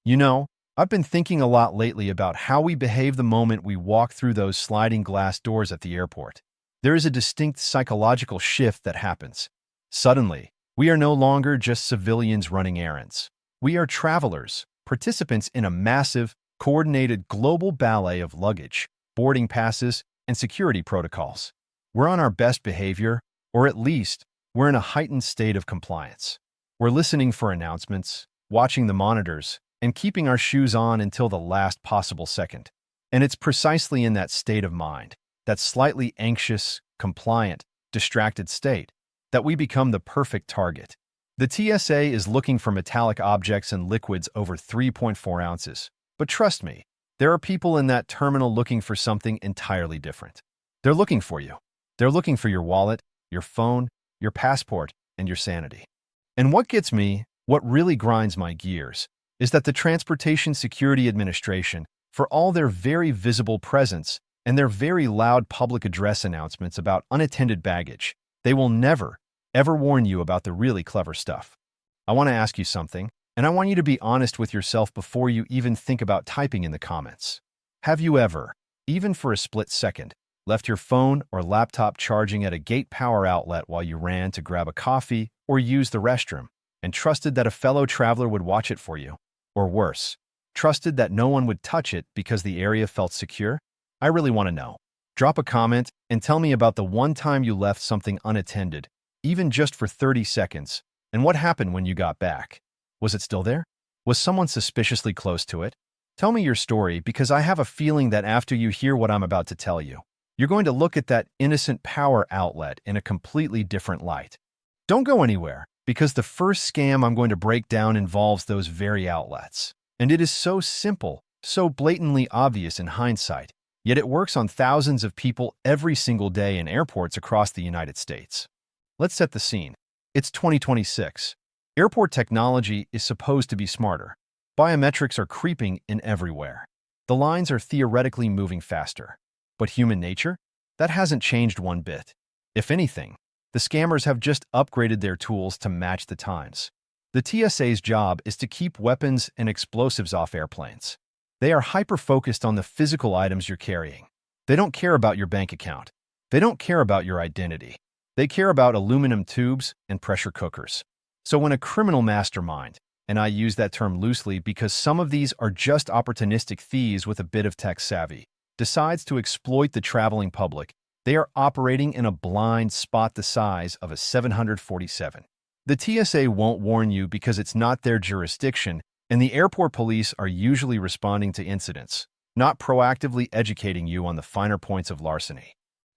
You know, I've been thinking a lot lately about how we behave the moment we walk through those sliding glass doors at the airport. There is a distinct psychological shift that happens. Suddenly, we are no longer just civilians running errands. We are travelers, participants in a massive, coordinated global ballet of luggage, boarding passes, and security protocols. We're on our best behavior, or at least, we're in a heightened state of compliance. We're listening for announcements, watching the monitors, and keeping our shoes on until the last possible second. And it's precisely in that state of mind, that slightly anxious, compliant, distracted state, that we become the perfect target. The TSA is looking for metallic objects and liquids over 3.4 ounces. But trust me, there are people in that terminal looking for something entirely different. They're looking for you. They're looking for your wallet, your phone, your passport, and your sanity. And what gets me, what really grinds my gears, is that the Transportation Security Administration, for all their very visible presence and their very loud public address announcements about unattended baggage, they will never, ever warn you about the really clever stuff. I want to ask you something, and I want you to be honest with yourself before you even think about typing in the comments. Have you ever, even for a split second, left your phone or laptop charging at a gate power outlet while you ran to grab a coffee or use the restroom, and trusted that a fellow traveler would watch it for you? Or worse, trusted that no one would touch it because the area felt secure? I really want to know. Drop a comment and tell me about the one time you left something unattended, even just for 30 seconds, and what happened when you got back. Was it still there? Was someone suspiciously close to it? Tell me your story, because I have a feeling that after you hear what I'm about to tell you, you're going to look at that innocent power outlet in a completely different light. Don't go anywhere, because the first scam I'm going to break down involves those very outlets. And it is so simple, so blatantly obvious in hindsight, yet it works on thousands of people every single day in airports across the United States. Let's set the scene. It's 2026. Airport technology is supposed to be smarter. Biometrics are creeping in everywhere. The lines are theoretically moving faster. But human nature? That hasn't changed one bit. If anything, the scammers have just upgraded their tools to match the times. The TSA's job is to keep weapons and explosives off airplanes. They are hyper-focused on the physical items you're carrying. They don't care about your bank account. They don't care about your identity. They care about aluminum tubes and pressure cookers. So when a criminal mastermind, and I use that term loosely because some of these are just opportunistic thieves with a bit of tech savvy, decides to exploit the traveling public, they are operating in a blind spot the size of a 747. The TSA won't warn you because it's not their jurisdiction, and the airport police are usually responding to incidents, not proactively educating you on the finer points of larceny.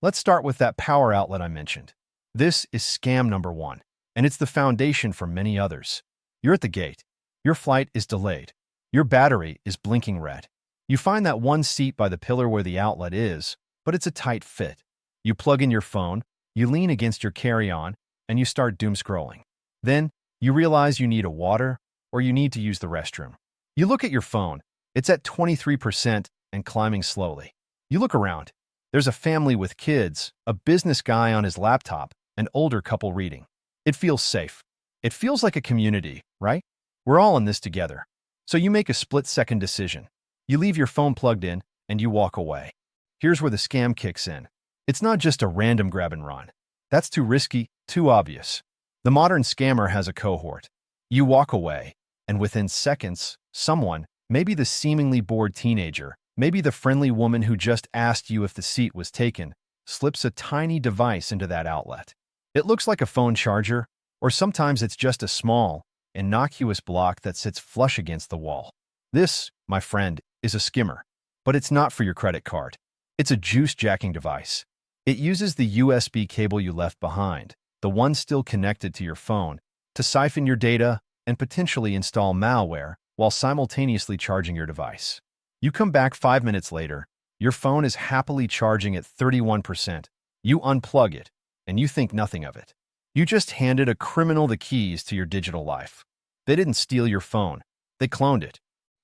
Let's start with that power outlet I mentioned. This is scam number one, and it's the foundation for many others. You're at the gate. Your flight is delayed. Your battery is blinking red. You find that one seat by the pillar where the outlet is, but it's a tight fit. You plug in your phone, you lean against your carry-on, and you start doom scrolling. Then, you realize you need a water or you need to use the restroom. You look at your phone. It's at 23% and climbing slowly. You look around. There's a family with kids, a business guy on his laptop, an older couple reading. It feels safe. It feels like a community, right? We're all in this together. So you make a split-second decision. You leave your phone plugged in, and you walk away. Here's where the scam kicks in. It's not just a random grab and run. That's too risky, too obvious. The modern scammer has a cohort. You walk away, and within seconds, someone, maybe the seemingly bored teenager, maybe the friendly woman who just asked you if the seat was taken, slips a tiny device into that outlet. It looks like a phone charger, or sometimes it's just a small, innocuous block that sits flush against the wall. This, my friend, is a skimmer, but it's not for your credit card. It's a juice-jacking device. It uses the USB cable you left behind, the one still connected to your phone, to siphon your data and potentially install malware while simultaneously charging your device. You come back 5 minutes later, your phone is happily charging at 31%. You unplug it, and you think nothing of it. You just handed a criminal the keys to your digital life. They didn't steal your phone. They cloned it.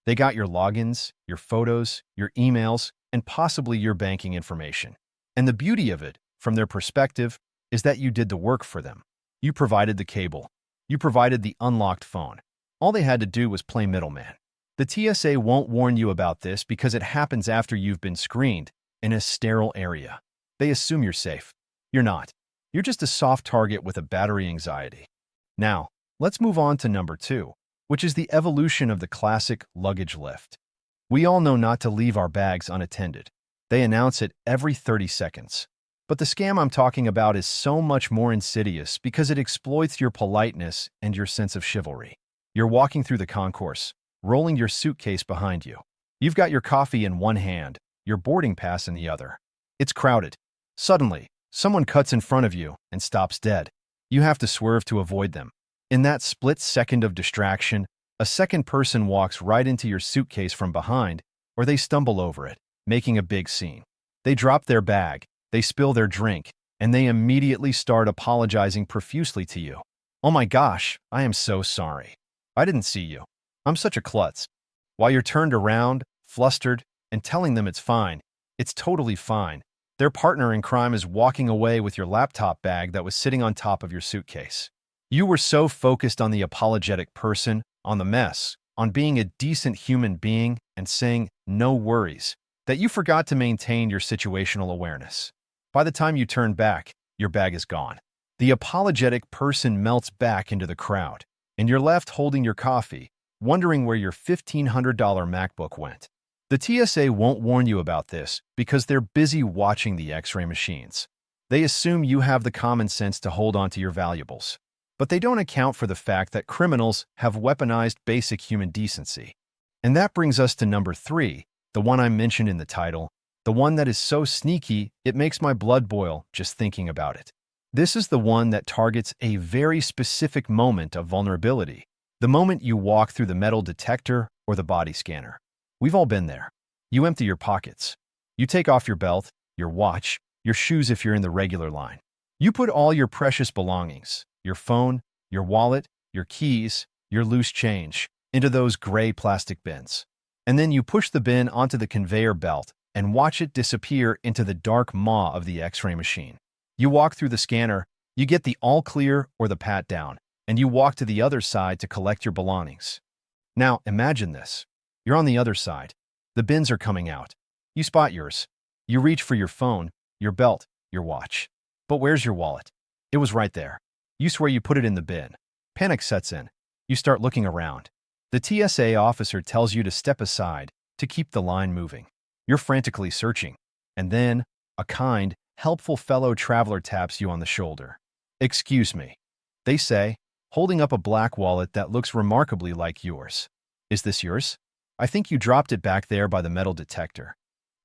They got your logins, your photos, your emails, and possibly your banking information. And the beauty of it, from their perspective, is that you did the work for them. You provided the cable. You provided the unlocked phone. All they had to do was play middleman. The TSA won't warn you about this because it happens after you've been screened in a sterile area. They assume you're safe. You're not. You're just a soft target with a battery anxiety. Now, let's move on to number 2, which is the evolution of the classic luggage lift. We all know not to leave our bags unattended. They announce it every 30 seconds. But the scam I'm talking about is so much more insidious because it exploits your politeness and your sense of chivalry. You're walking through the concourse, rolling your suitcase behind you. You've got your coffee in one hand, your boarding pass in the other. It's crowded. Suddenly, someone cuts in front of you and stops dead. You have to swerve to avoid them. In that split second of distraction, a second person walks right into your suitcase from behind, or they stumble over it, making a big scene. They drop their bag, they spill their drink, and they immediately start apologizing profusely to you. "Oh my gosh, I am so sorry. I didn't see you. I'm such a klutz." While you're turned around, flustered, and telling them it's fine, it's totally fine, their partner in crime is walking away with your laptop bag that was sitting on top of your suitcase. You were so focused on the apologetic person, on the mess, on being a decent human being and saying "no worries," that you forgot to maintain your situational awareness. By the time you turn back, your bag is gone. The apologetic person melts back into the crowd, and you're left holding your coffee, wondering where your $1,500 MacBook went. The TSA won't warn you about this because they're busy watching the X-ray machines. They assume you have the common sense to hold on to your valuables. But they don't account for the fact that criminals have weaponized basic human decency. And that brings us to number 3, the one I mentioned in the title, the one that is so sneaky it makes my blood boil just thinking about it. This is the one that targets a very specific moment of vulnerability, the moment you walk through the metal detector or the body scanner. We've all been there. You empty your pockets. You take off your belt, your watch, your shoes if you're in the regular line. You put all your precious belongings, your phone, your wallet, your keys, your loose change, into those gray plastic bins. And then you push the bin onto the conveyor belt and watch it disappear into the dark maw of the X-ray machine. You walk through the scanner, you get the all clear or the pat down, and you walk to the other side to collect your belongings. Now, imagine this. You're on the other side. The bins are coming out. You spot yours. You reach for your phone, your belt, your watch. But where's your wallet? It was right there. You swear you put it in the bin. Panic sets in. You start looking around. The TSA officer tells you to step aside to keep the line moving. You're frantically searching. And then, a kind, helpful fellow traveler taps you on the shoulder. "Excuse me," they say, holding up a black wallet that looks remarkably like yours. "Is this yours? I think you dropped it back there by the metal detector."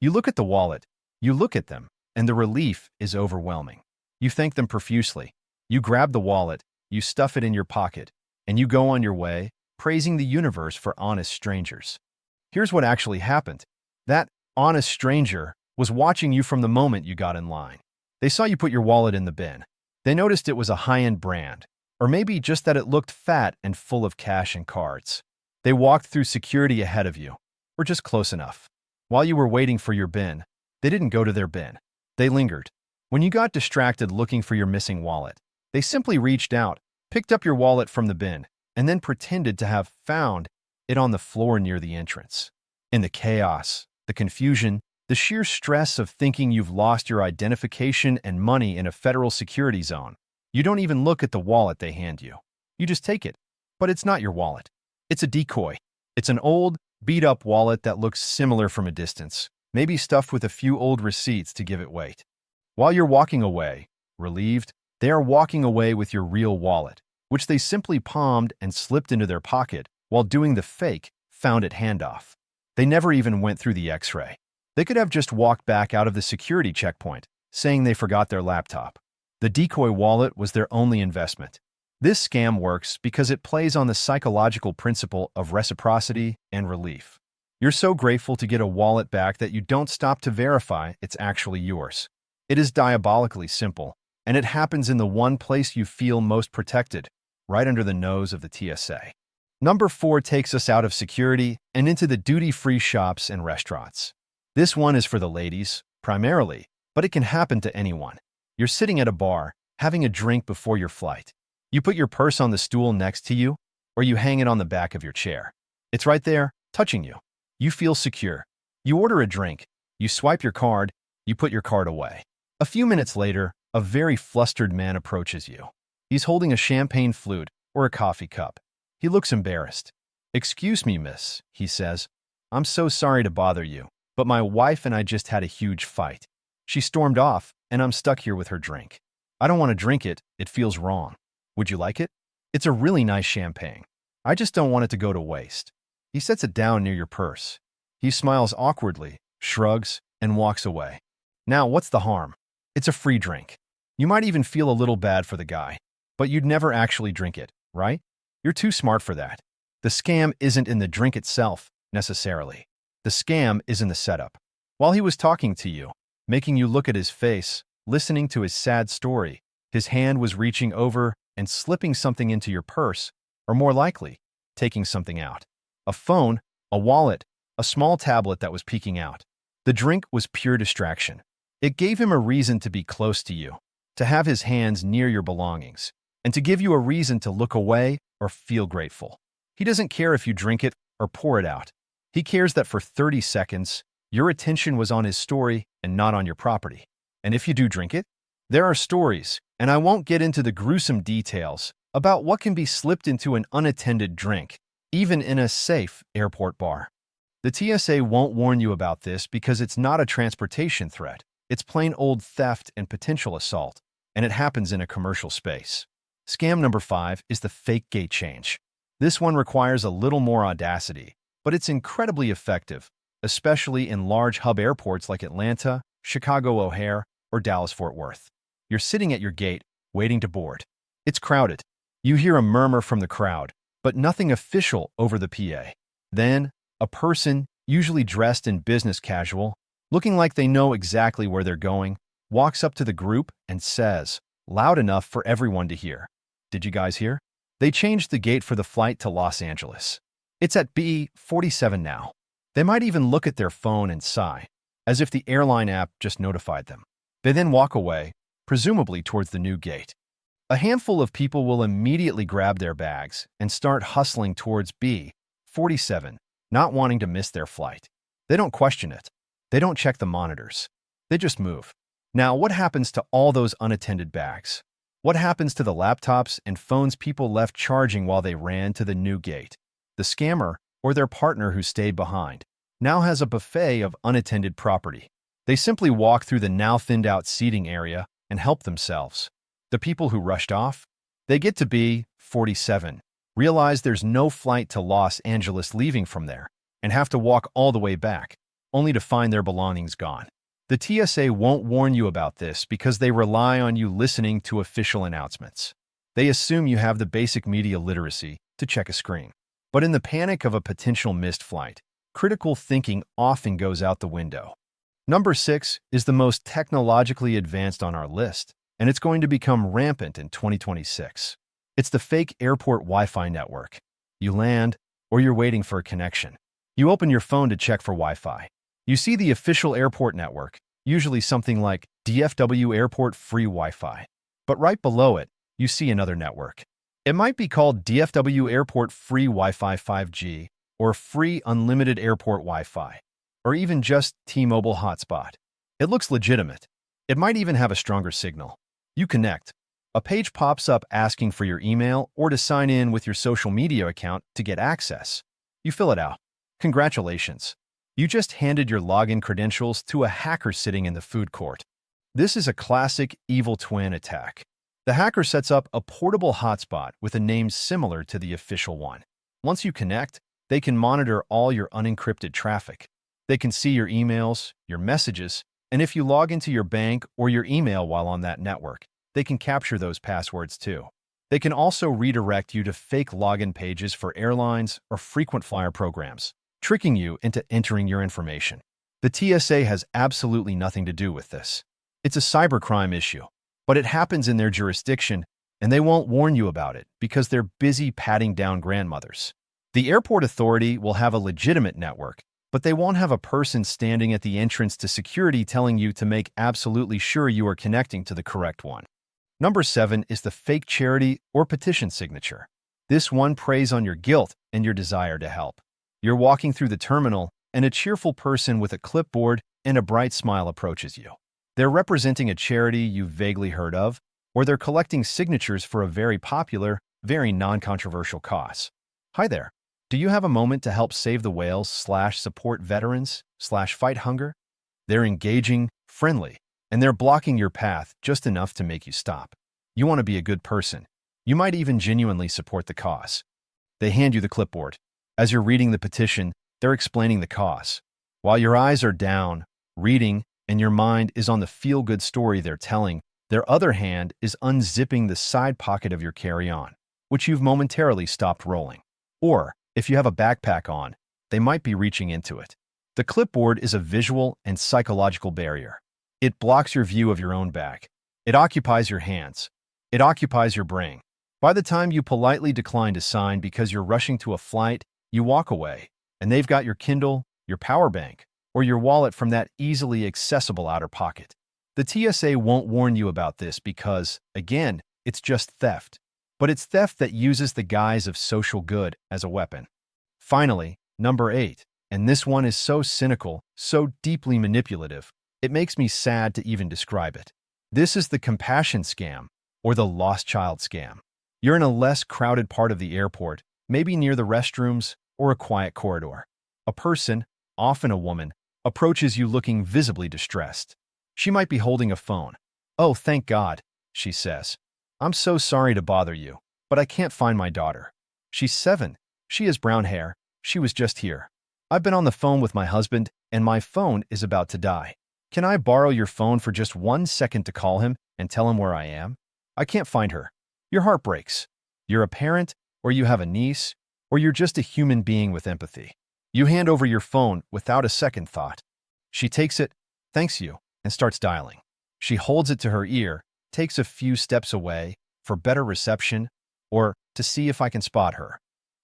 You look at the wallet, you look at them, and the relief is overwhelming. You thank them profusely. You grab the wallet, you stuff it in your pocket, and you go on your way, praising the universe for honest strangers. Here's what actually happened. That honest stranger was watching you from the moment you got in line. They saw you put your wallet in the bin. They noticed it was a high-end brand, or maybe just that it looked fat and full of cash and cards. They walked through security ahead of you, or just close enough. While you were waiting for your bin, they didn't go to their bin. They lingered. When you got distracted looking for your missing wallet, they simply reached out, picked up your wallet from the bin, and then pretended to have found it on the floor near the entrance. In the chaos, the confusion, the sheer stress of thinking you've lost your identification and money in a federal security zone, you don't even look at the wallet they hand you. You just take it. But it's not your wallet. It's a decoy. It's an old, beat-up wallet that looks similar from a distance, maybe stuffed with a few old receipts to give it weight. While you're walking away, relieved, they are walking away with your real wallet, which they simply palmed and slipped into their pocket while doing the fake, found-it handoff. They never even went through the X-ray. They could have just walked back out of the security checkpoint, saying they forgot their laptop. The decoy wallet was their only investment. This scam works because it plays on the psychological principle of reciprocity and relief. You're so grateful to get a wallet back that you don't stop to verify it's actually yours. It is diabolically simple, and it happens in the one place you feel most protected, right under the nose of the TSA. Number 4 takes us out of security and into the duty-free shops and restaurants. This one is for the ladies, primarily, but it can happen to anyone. You're sitting at a bar, having a drink before your flight. You put your purse on the stool next to you, or you hang it on the back of your chair. It's right there, touching you. You feel secure. You order a drink. You swipe your card. You put your card away. A few minutes later, a very flustered man approaches you. He's holding a champagne flute or a coffee cup. He looks embarrassed. "Excuse me, miss," he says. "I'm so sorry to bother you, but my wife and I just had a huge fight. She stormed off, and I'm stuck here with her drink. I don't want to drink it. It feels wrong. Would you like it? It's a really nice champagne. I just don't want it to go to waste." He sets it down near your purse. He smiles awkwardly, shrugs, and walks away. Now, what's the harm? It's a free drink. You might even feel a little bad for the guy, but you'd never actually drink it, right? You're too smart for that. The scam isn't in the drink itself, necessarily. The scam is in the setup. While he was talking to you, making you look at his face, listening to his sad story, his hand was reaching over and slipping something into your purse, or more likely, taking something out. A phone, a wallet, a small tablet that was peeking out. The drink was pure distraction. It gave him a reason to be close to you, to have his hands near your belongings, and to give you a reason to look away or feel grateful. He doesn't care if you drink it or pour it out. He cares that for 30 seconds, your attention was on his story and not on your property. And if you do drink it, there are stories, and I won't get into the gruesome details, about what can be slipped into an unattended drink, even in a safe airport bar. The TSA won't warn you about this because it's not a transportation threat. It's plain old theft and potential assault, and it happens in a commercial space. Scam number 5 is the fake gate change. This one requires a little more audacity, but it's incredibly effective, especially in large hub airports like Atlanta, Chicago O'Hare, or Dallas-Fort Worth. You're sitting at your gate, waiting to board. It's crowded. You hear a murmur from the crowd, but nothing official over the PA. Then, a person, usually dressed in business casual, looking like they know exactly where they're going, walks up to the group and says, loud enough for everyone to hear, "Did you guys hear? They changed the gate for the flight to Los Angeles. It's at B47 now." They might even look at their phone and sigh, as if the airline app just notified them. They then walk away, presumably towards the new gate. A handful of people will immediately grab their bags and start hustling towards B47, not wanting to miss their flight. They don't question it. They don't check the monitors. They just move. Now, what happens to all those unattended bags? What happens to the laptops and phones people left charging while they ran to the new gate? The scammer, or their partner who stayed behind, now has a buffet of unattended property. They simply walk through the now thinned-out seating area and help themselves. The people who rushed off, they get to B47, realize there's no flight to Los Angeles leaving from there, and have to walk all the way back, only to find their belongings gone. The TSA won't warn you about this because they rely on you listening to official announcements. They assume you have the basic media literacy to check a screen. But in the panic of a potential missed flight, critical thinking often goes out the window. Number 6 is the most technologically advanced on our list, and it's going to become rampant in 2026. It's the fake airport Wi-Fi network. You land, or you're waiting for a connection. You open your phone to check for Wi-Fi. You see the official airport network, usually something like DFW Airport Free Wi-Fi. But right below it, you see another network. It might be called DFW Airport Free Wi-Fi 5G, or Free Unlimited Airport Wi-Fi, or even just T-Mobile Hotspot. It looks legitimate. It might even have a stronger signal. You connect. A page pops up asking for your email or to sign in with your social media account to get access. You fill it out. Congratulations. You just handed your login credentials to a hacker sitting in the food court. This is a classic evil twin attack. The hacker sets up a portable hotspot with a name similar to the official one. Once you connect, they can monitor all your unencrypted traffic. They can see your emails, your messages, and if you log into your bank or your email while on that network, they can capture those passwords too. They can also redirect you to fake login pages for airlines or frequent flyer programs, tricking you into entering your information. The TSA has absolutely nothing to do with this. It's a cybercrime issue, but it happens in their jurisdiction, and they won't warn you about it because they're busy patting down grandmothers. The airport authority will have a legitimate network, but they won't have a person standing at the entrance to security telling you to make absolutely sure you are connecting to the correct one. Number 7 is the fake charity or petition signature. This one preys on your guilt and your desire to help. You're walking through the terminal, and a cheerful person with a clipboard and a bright smile approaches you. They're representing a charity you've vaguely heard of, or they're collecting signatures for a very popular, very non-controversial cause. Hi there. Do you have a moment to help save the whales/support veterans/fight hunger? They're engaging, friendly, and they're blocking your path just enough to make you stop. You want to be a good person. You might even genuinely support the cause. They hand you the clipboard. As you're reading the petition, they're explaining the cause. While your eyes are down, reading, and your mind is on the feel-good story they're telling, their other hand is unzipping the side pocket of your carry-on, which you've momentarily stopped rolling. Or, if you have a backpack on, they might be reaching into it. The clipboard is a visual and psychological barrier. It blocks your view of your own bag. It occupies your hands. It occupies your brain. By the time you politely decline to sign because you're rushing to a flight, you walk away, and they've got your Kindle, your power bank, or your wallet from that easily accessible outer pocket. The TSA won't warn you about this because, again, it's just theft. But it's theft that uses the guise of social good as a weapon. Finally, number 8, and this one is so cynical, so deeply manipulative, it makes me sad to even describe it. This is the compassion scam, or the lost child scam. You're in a less crowded part of the airport, maybe near the restrooms or a quiet corridor. A person, often a woman, approaches you looking visibly distressed. She might be holding a phone. "Oh, thank God," she says. "I'm so sorry to bother you, but I can't find my daughter. She's 7. She has brown hair. She was just here. I've been on the phone with my husband, and my phone is about to die. Can I borrow your phone for just 1 second to call him and tell him where I am? I can't find her." Your heart breaks. You're a parent, or you have a niece, or you're just a human being with empathy. You hand over your phone without a second thought. She takes it, thanks you, and starts dialing. She holds it to her ear, takes a few steps away for better reception or to see if I can spot her.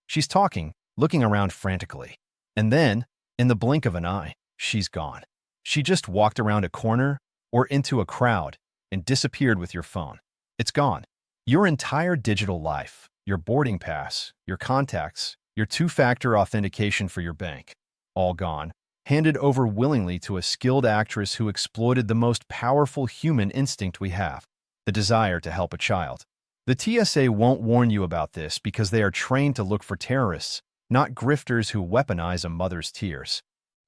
She's talking, looking around frantically. And then, in the blink of an eye, she's gone. She just walked around a corner or into a crowd and disappeared with your phone. It's gone. Your entire digital life, your boarding pass, your contacts, your 2-factor authentication for your bank, all gone, handed over willingly to a skilled actress who exploited the most powerful human instinct we have, the desire to help a child. The TSA won't warn you about this because they are trained to look for terrorists, not grifters who weaponize a mother's tears.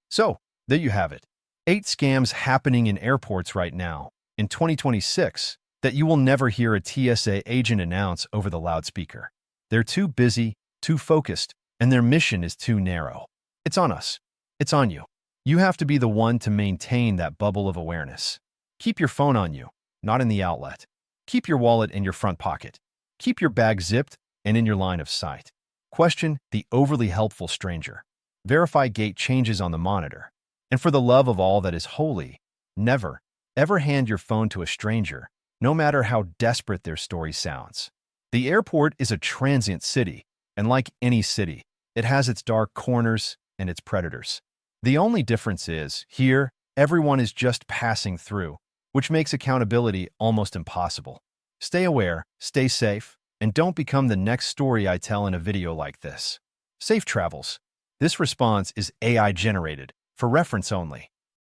So, there you have it. 8 scams happening in airports right now, in 2026, that you will never hear a TSA agent announce over the loudspeaker. They're too busy, too focused, and their mission is too narrow. It's on us. It's on you. You have to be the one to maintain that bubble of awareness. Keep your phone on you, not in the outlet. Keep your wallet in your front pocket. Keep your bag zipped and in your line of sight. Question the overly helpful stranger. Verify gate changes on the monitor. And for the love of all that is holy, never, ever hand your phone to a stranger, no matter how desperate their story sounds. The airport is a transient city, and like any city, it has its dark corners and its predators. The only difference is, here, everyone is just passing through, which makes accountability almost impossible. Stay aware, stay safe, and don't become the next story I tell in a video like this. Safe travels. This response is AI-generated, for reference only.